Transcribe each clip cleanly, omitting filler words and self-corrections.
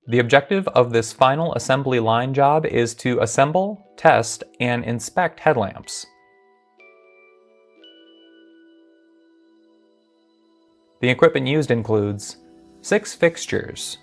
The objective of this final assembly line job is to assemble, test, and inspect headlamps. The equipment used includes 6 fixtures,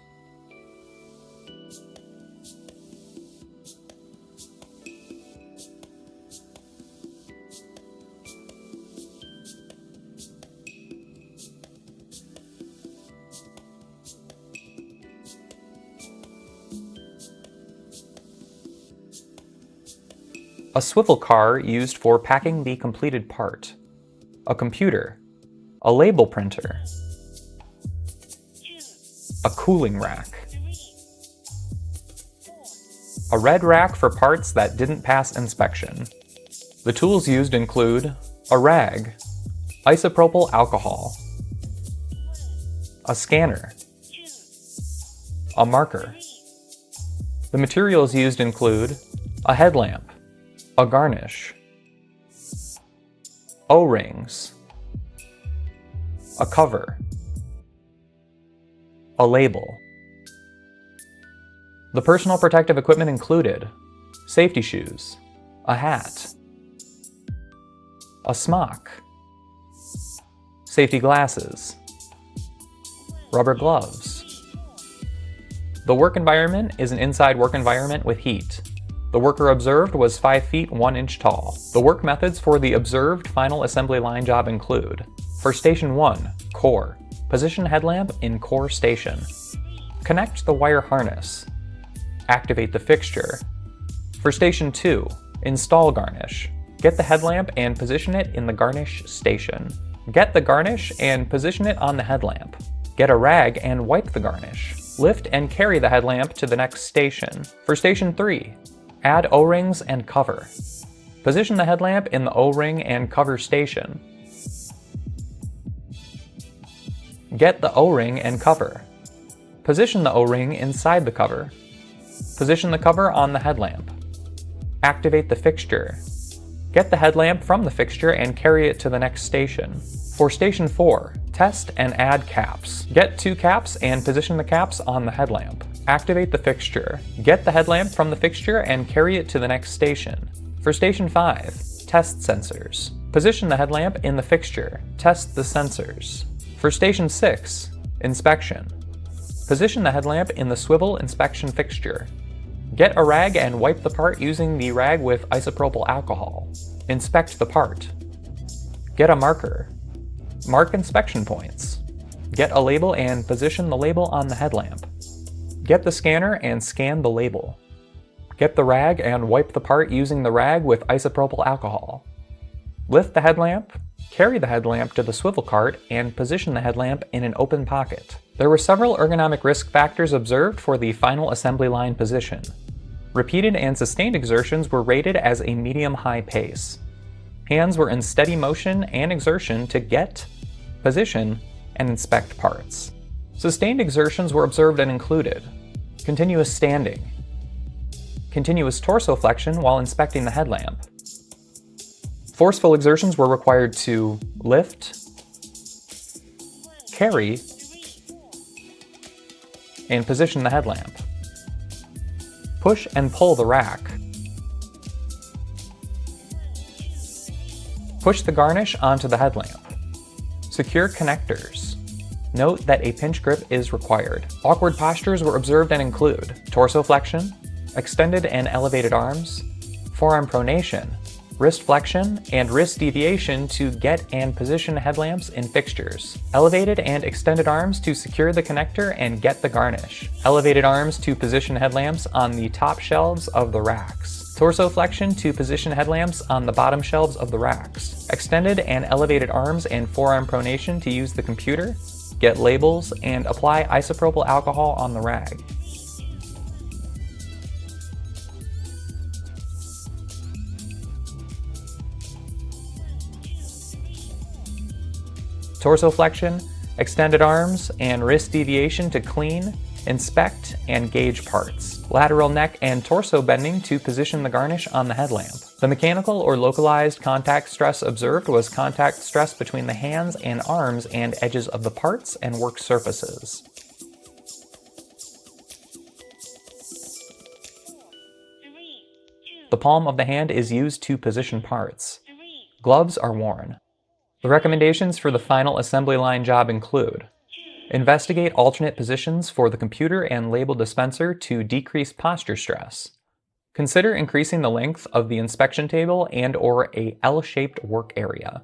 a swivel car used for packing the completed part, a computer, a label printer, a cooling rack, a red rack for parts that didn't pass inspection. The tools used include a rag, isopropyl alcohol, a scanner, a marker. The materials used include a headlamp, a garnish, O-rings, a cover, a label. The personal protective equipment included safety shoes, a hat, a smock, safety glasses, rubber gloves. The work environment is an inside work environment with heat. The worker observed was 5 feet 1 inch tall. The work methods for the observed final assembly line job include: for Station 1, core, position headlamp in core station. Connect the wire harness. Activate the fixture. For Station 2, install garnish. Get the headlamp and position it in the garnish station. Get the garnish and position it on the headlamp. Get a rag and wipe the garnish. Lift and carry the headlamp to the next station. For Station 3, add O-rings and cover. Position the headlamp in the O-ring and cover station. Get the O-ring and cover. Position the O-ring inside the cover. Position the cover on the headlamp. Activate the fixture. Get the headlamp from the fixture and carry it to the next station. For Station 4, test and add caps. Get 2 caps and position the caps on the headlamp. Activate the fixture. Get the headlamp from the fixture and carry it to the next station. For Station 5, test sensors. Position the headlamp in the fixture. Test the sensors. For Station 6, inspection. Position the headlamp in the swivel inspection fixture. Get a rag and wipe the part using the rag with isopropyl alcohol. Inspect the part. Get a marker. Mark inspection points. Get a label and position the label on the headlamp. Get the scanner and scan the label. Get the rag and wipe the part using the rag with isopropyl alcohol. Lift the headlamp, carry the headlamp to the swivel cart, and position the headlamp in an open pocket. There were several ergonomic risk factors observed for the final assembly line position. Repeated and sustained exertions were rated as a medium-high pace. Hands were in steady motion and exertion to get, position, and inspect parts. Sustained exertions were observed and included continuous standing, continuous torso flexion while inspecting the headlamp. Forceful exertions were required to lift, carry, and position the headlamp. Push and pull the rack. Push the garnish onto the headlamp. Secure connectors. Note that a pinch grip is required. Awkward postures were observed and include torso flexion, extended and elevated arms, forearm pronation, wrist flexion, and wrist deviation to get and position headlamps in fixtures. Elevated and extended arms to secure the connector and get the garnish. Elevated arms to position headlamps on the top shelves of the racks. Torso flexion to position headlamps on the bottom shelves of the racks. Extended and elevated arms and forearm pronation to use the computer, get labels, and apply isopropyl alcohol on the rag. Torso flexion, extended arms, and wrist deviation to clean, inspect, and gauge parts. Lateral neck and torso bending to position the garnish on the headlamp. The mechanical or localized contact stress observed was contact stress between the hands and arms and edges of the parts and work surfaces. The palm of the hand is used to position parts. Gloves are worn. The recommendations for the final assembly line job include: investigate alternate positions for the computer and label dispenser to decrease posture stress. Consider increasing the length of the inspection table and/or a L-shaped work area.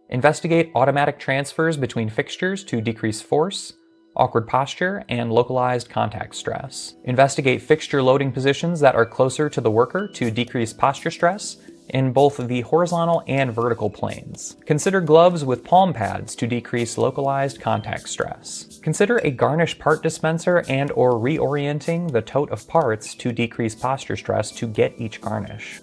Investigate automatic transfers between fixtures to decrease force, awkward posture, and localized contact stress. Investigate fixture loading positions that are closer to the worker to decrease posture stress in both the horizontal and vertical planes. Consider gloves with palm pads to decrease localized contact stress. Consider a garnish part dispenser and/or reorienting the tote of parts to decrease posture stress to get each garnish.